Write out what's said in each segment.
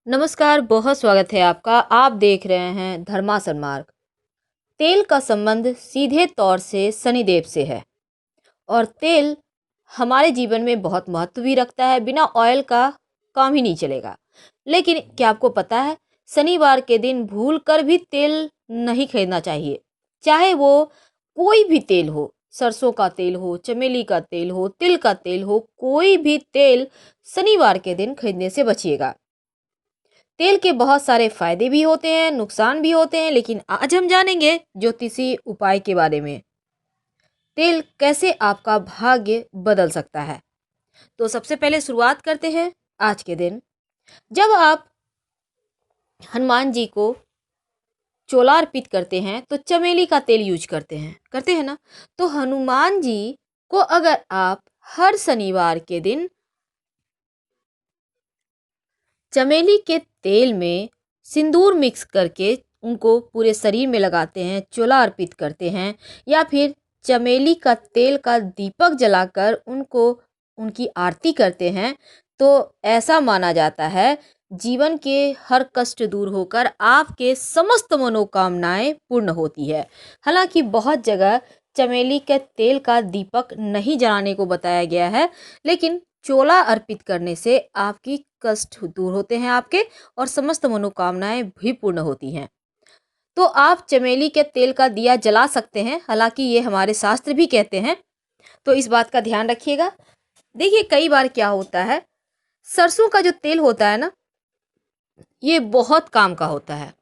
नमस्कार, बहुत स्वागत है आपका। आप देख रहे हैं धर्मासन मार्ग। तेल का संबंध सीधे तौर से शनिदेव से है और तेल हमारे जीवन में बहुत महत्व भी रखता है। बिना ऑयल का काम ही नहीं चलेगा। लेकिन क्या आपको पता है, शनिवार के दिन भूल कर भी तेल नहीं खरीदना चाहिए। चाहे वो कोई भी तेल हो, सरसों का तेल हो, चमेली का तेल हो, तिल का तेल हो, कोई भी तेल शनिवार के दिन खरीदने से बचिएगा। तेल के बहुत सारे फायदे भी होते हैं, नुकसान भी होते हैं, लेकिन आज हम जानेंगे ज्योतिषी उपाय के बारे में। तेल कैसे आपका भाग्य बदल सकता है। तो सबसे पहले शुरुआत करते हैं आज के दिन। जब आप हनुमान जी को चोला अर्पित करते हैं तो चमेली का तेल यूज करते हैं ना। तो हनुमान जी को अगर आप हर शनिवार के दिन चमेली के तेल में सिंदूर मिक्स करके उनको पूरे शरीर में लगाते हैं, चोला अर्पित करते हैं, या फिर चमेली का तेल का दीपक जलाकर उनको उनकी आरती करते हैं, तो ऐसा माना जाता है जीवन के हर कष्ट दूर होकर आपके समस्त मनोकामनाएं पूर्ण होती है। हालांकि बहुत जगह चमेली के तेल का दीपक नहीं जलाने को बताया गया है, लेकिन चोला अर्पित करने से आपकी कष्ट दूर होते हैं आपके, और समस्त मनोकामनाएं भी पूर्ण होती हैं। तो आप चमेली के तेल का दिया जला सकते हैं, हालांकि ये हमारे शास्त्र भी कहते हैं, तो इस बात का ध्यान रखिएगा। देखिए, कई बार क्या होता है, सरसों का जो तेल होता है ना, ये बहुत काम का होता है।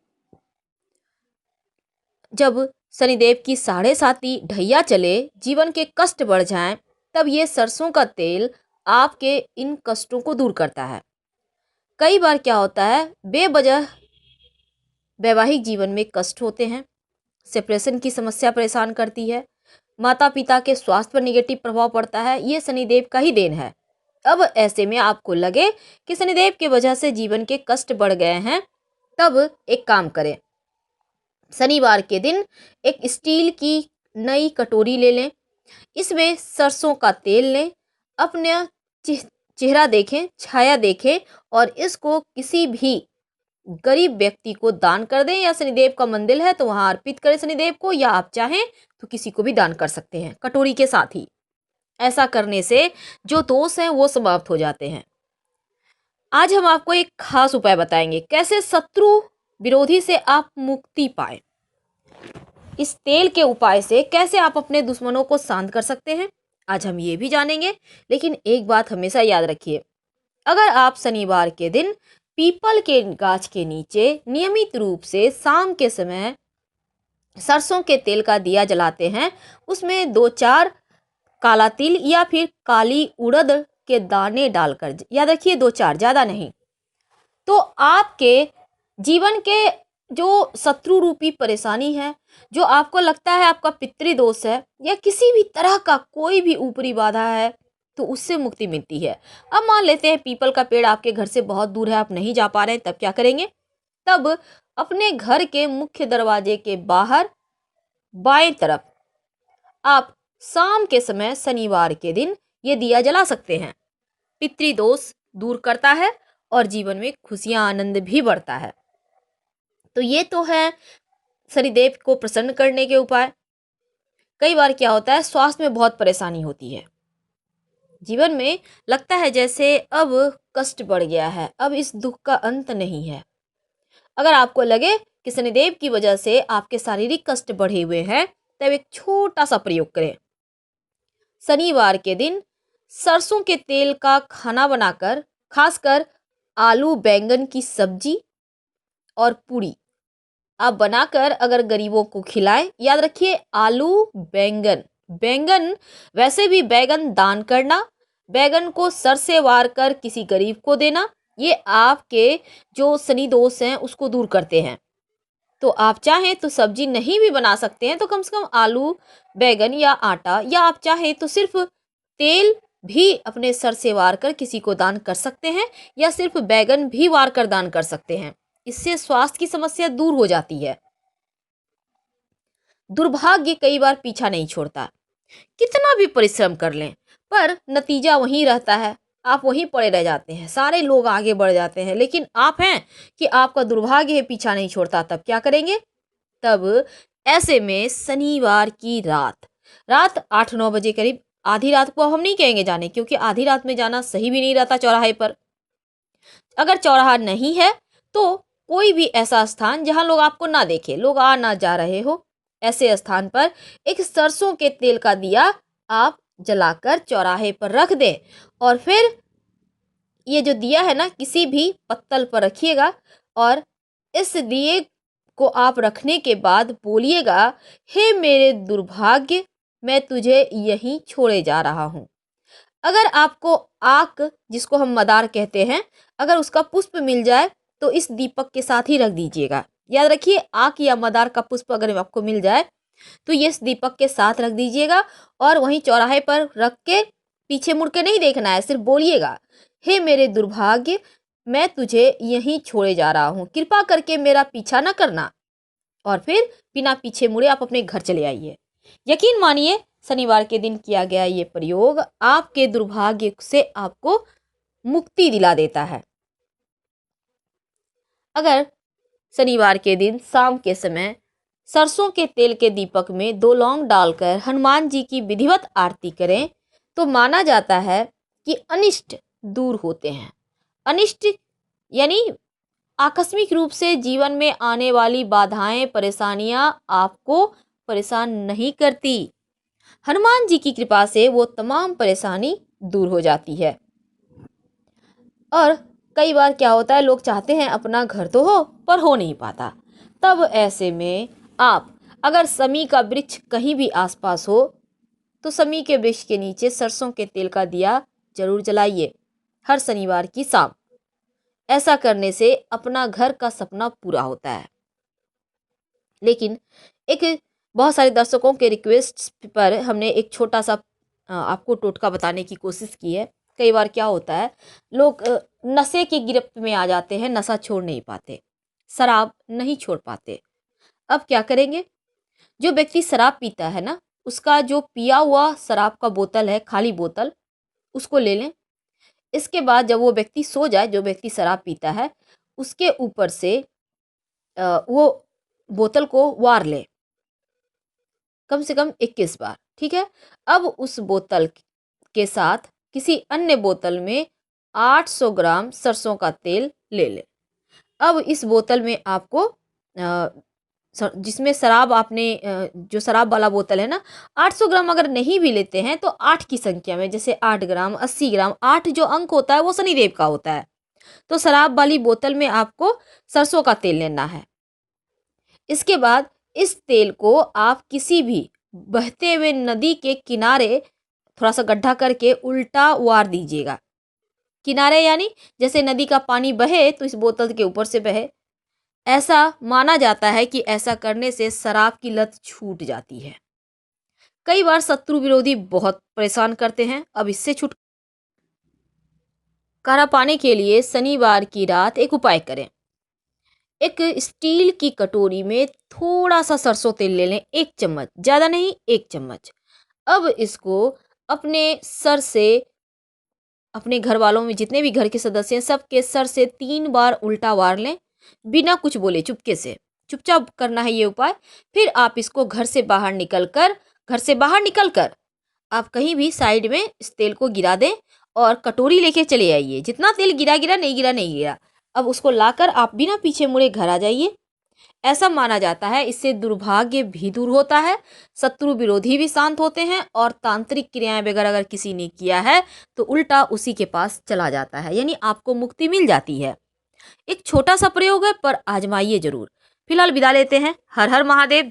जब शनिदेव की साढ़े साती ढैया चले, जीवन के कष्ट बढ़ जाएं, तब ये सरसों का तेल आपके इन कष्टों को दूर करता है। कई बार क्या होता है, बेवजह वैवाहिक जीवन में कष्ट होते हैं, सेपरेशन की समस्या परेशान करती है, माता पिता के स्वास्थ्य पर निगेटिव प्रभाव पड़ता है, ये शनिदेव का ही देन है। अब ऐसे में आपको लगे कि शनिदेव की वजह से जीवन के कष्ट बढ़ गए हैं, तब एक काम करें। शनिवार के दिन एक स्टील की नई कटोरी ले लें, इसमें सरसों का तेल लें, अपने चेहरा देखें, छाया देखें, और इसको किसी भी गरीब व्यक्ति को दान कर दें, या शनिदेव का मंदिर है तो वहां अर्पित करें शनिदेव को, या आप चाहें तो किसी को भी दान कर सकते हैं कटोरी के साथ ही। ऐसा करने से जो दोष हैं वो समाप्त हो जाते हैं। आज हम आपको एक खास उपाय बताएंगे कैसे शत्रु विरोधी से आप मुक्ति पाए। इस तेल के उपाय से कैसे आप अपने दुश्मनों को शांत कर सकते हैं, आज हम ये भी जानेंगे। लेकिन एक बात हमेशा याद रखिए, अगर आप शनिवार के दिन पीपल के गाछ के नीचे नियमित रूप से शाम के समय सरसों के तेल का दिया जलाते हैं, उसमें दो चार काला तिल या फिर काली उड़द के दाने डालकर, याद रखिए दो चार, ज्यादा नहीं, तो आपके जीवन के जो शत्रु रूपी परेशानी है, जो आपको लगता है आपका पितृदोष है, या किसी भी तरह का कोई भी ऊपरी बाधा है, तो उससे मुक्ति मिलती है। अब मान लेते हैं पीपल का पेड़ आपके घर से बहुत दूर है, आप नहीं जा पा रहे हैं, तब क्या करेंगे? तब अपने घर के मुख्य दरवाजे के बाहर बाएं तरफ आप शाम के समय शनिवार के दिन ये दिया जला सकते हैं। पितृदोष दूर करता है और जीवन में खुशियां आनंद भी बढ़ता है। तो ये तो है शनिदेव को प्रसन्न करने के उपाय। कई बार क्या होता है, स्वास्थ्य में बहुत परेशानी होती है, जीवन में लगता है जैसे अब कष्ट बढ़ गया है, अब इस दुख का अंत नहीं है। अगर आपको लगे कि शनिदेव की वजह से आपके शारीरिक कष्ट बढ़े हुए हैं, तब एक छोटा सा प्रयोग करें। शनिवार के दिन सरसों के तेल का खाना बनाकर, खासकर आलू बैंगन की सब्जी और पूरी आप बनाकर अगर गरीबों को खिलाएं, याद रखिए आलू बैंगन, बैंगन वैसे भी बैंगन दान करना, बैंगन को सर से वार कर किसी गरीब को देना, ये आपके जो शनि दोष हैं उसको दूर करते हैं। तो आप चाहें तो सब्जी नहीं भी बना सकते हैं, तो कम से कम आलू बैंगन या आटा, या आप चाहें तो सिर्फ तेल भी अपने सर से वार कर किसी को दान कर सकते हैं, या सिर्फ बैंगन भी वार कर दान कर सकते हैं। इससे स्वास्थ्य की समस्या दूर हो जाती है। दुर्भाग्य कई बार पीछा नहीं छोड़ता, कितना भी परिश्रम कर लें पर नतीजा वहीं रहता है। आप वहीं पड़े रह जाते हैं, सारे लोग आगे बढ़ जाते हैं, लेकिन आप हैं कि आपका दुर्भाग्य है पीछा नहीं छोड़ता। तब क्या करेंगे? तब ऐसे में शनिवार की रात, रात 8-9 बजे करीब, आधी रात को हम नहीं कहेंगे जाने, क्योंकि आधी रात में जाना सही भी नहीं रहता चौराहे पर। अगर चौराहा नहीं है तो कोई भी ऐसा स्थान जहां लोग आपको ना देखे, लोग आ ना जा रहे हो, ऐसे स्थान पर एक सरसों के तेल का दिया आप जलाकर चौराहे पर रख दें। और फिर ये जो दिया है ना, किसी भी पत्तल पर रखिएगा, और इस दिए को आप रखने के बाद बोलिएगा, हे मेरे दुर्भाग्य, मैं तुझे यहीं छोड़े जा रहा हूँ। अगर आपको आक, जिसको हम मदार कहते हैं, अगर उसका पुष्प मिल जाए तो इस दीपक के साथ ही रख दीजिएगा। याद रखिए, आक या मदार का पुष्प अगर आपको मिल जाए तो ये इस दीपक के साथ रख दीजिएगा, और वहीं चौराहे पर रख के पीछे मुड़ के नहीं देखना है, सिर्फ बोलिएगा, हे मेरे दुर्भाग्य, मैं तुझे यहीं छोड़े जा रहा हूँ, कृपा करके मेरा पीछा न करना। और फिर बिना पीछे मुड़े आप अपने घर चले आइए। यकीन मानिए, शनिवार के दिन किया गया ये प्रयोग आपके दुर्भाग्य से आपको मुक्ति दिला देता है। अगर शनिवार के दिन शाम के समय सरसों के तेल के दीपक में 2 लौंग डालकर हनुमान जी की विधिवत आरती करें तो माना जाता है कि अनिष्ट दूर होते हैं। अनिष्ट यानी आकस्मिक रूप से जीवन में आने वाली बाधाएं, परेशानियां आपको परेशान नहीं करती। हनुमान जी की कृपा से वो तमाम परेशानी दूर हो जाती है। और कई बार क्या होता है, लोग चाहते हैं अपना घर तो हो, पर हो नहीं पाता। तब ऐसे में आप अगर समी का वृक्ष कहीं भी आसपास हो तो समी के वृक्ष के नीचे सरसों के तेल का दिया जरूर जलाइए हर शनिवार की शाम। ऐसा करने से अपना घर का सपना पूरा होता है। लेकिन एक बहुत सारे दर्शकों के रिक्वेस्ट पर हमने एक छोटा सा आपको टोटका बताने की कोशिश की है। कई बार क्या होता है, लोग नशे की गिरफ्त में आ जाते हैं, नशा छोड़ नहीं पाते, शराब नहीं छोड़ पाते। अब क्या करेंगे? जो व्यक्ति शराब पीता है ना, उसका जो पिया हुआ शराब का बोतल है, खाली बोतल, उसको ले लें। इसके बाद जब वो व्यक्ति सो जाए, जो व्यक्ति शराब पीता है, उसके ऊपर से वो बोतल को वार ले कम से कम 21 बार, ठीक है। अब उस बोतल के साथ किसी अन्य बोतल में 800 ग्राम सरसों का तेल ले ले। अब इस बोतल में आपको जिसमें शराब आपने जो शराब वाला बोतल है ना, 800 ग्राम अगर नहीं भी लेते हैं तो 8 की संख्या में, जैसे 8 ग्राम, 80 ग्राम, 8 जो अंक होता है वो शनिदेव का होता है। तो शराब वाली बोतल में आपको सरसों का तेल लेना है। इसके बाद इस तेल को आप किसी भी बहते हुए नदी के किनारे थोड़ा सा गड्ढा करके उल्टा वार दीजिएगा। किनारे यानी जैसे नदी का पानी बहे तो इस बोतल के ऊपर से बहे। ऐसा माना जाता है कि ऐसा करने से शराब की लत छूट जाती है। कई बार शत्रु विरोधी बहुत परेशान करते हैं। अब इससे छुटकारा पाने के लिए शनिवार की रात एक उपाय करें। एक स्टील की कटोरी में थोड़ा सा सरसों तेल ले लें, 1 चम्मच, ज़्यादा नहीं, 1 चम्मच। अब इसको अपने सर से, अपने घर वालों में जितने भी घर के सदस्य हैं, सबके सर से 3 बार उल्टा वार लें, बिना कुछ बोले, चुपके से। चुपचाप करना है ये उपाय। फिर आप इसको घर से बाहर निकल कर आप कहीं भी साइड में इस तेल को गिरा दें और कटोरी लेके चले आइए। जितना तेल गिरा गिरा, नहीं गिरा। अब उसको लाकर आप बिना पीछे मुड़े घर आ जाइए। ऐसा माना जाता है इससे दुर्भाग्य भी दूर होता है, शत्रु विरोधी भी शांत होते हैं, और तांत्रिक क्रियाएं वगैरह अगर किसी ने किया है तो उल्टा उसी के पास चला जाता है, यानी आपको मुक्ति मिल जाती है। एक छोटा सा प्रयोग है पर आजमाइए जरूर। फिलहाल विदा लेते हैं। हर हर महादेव।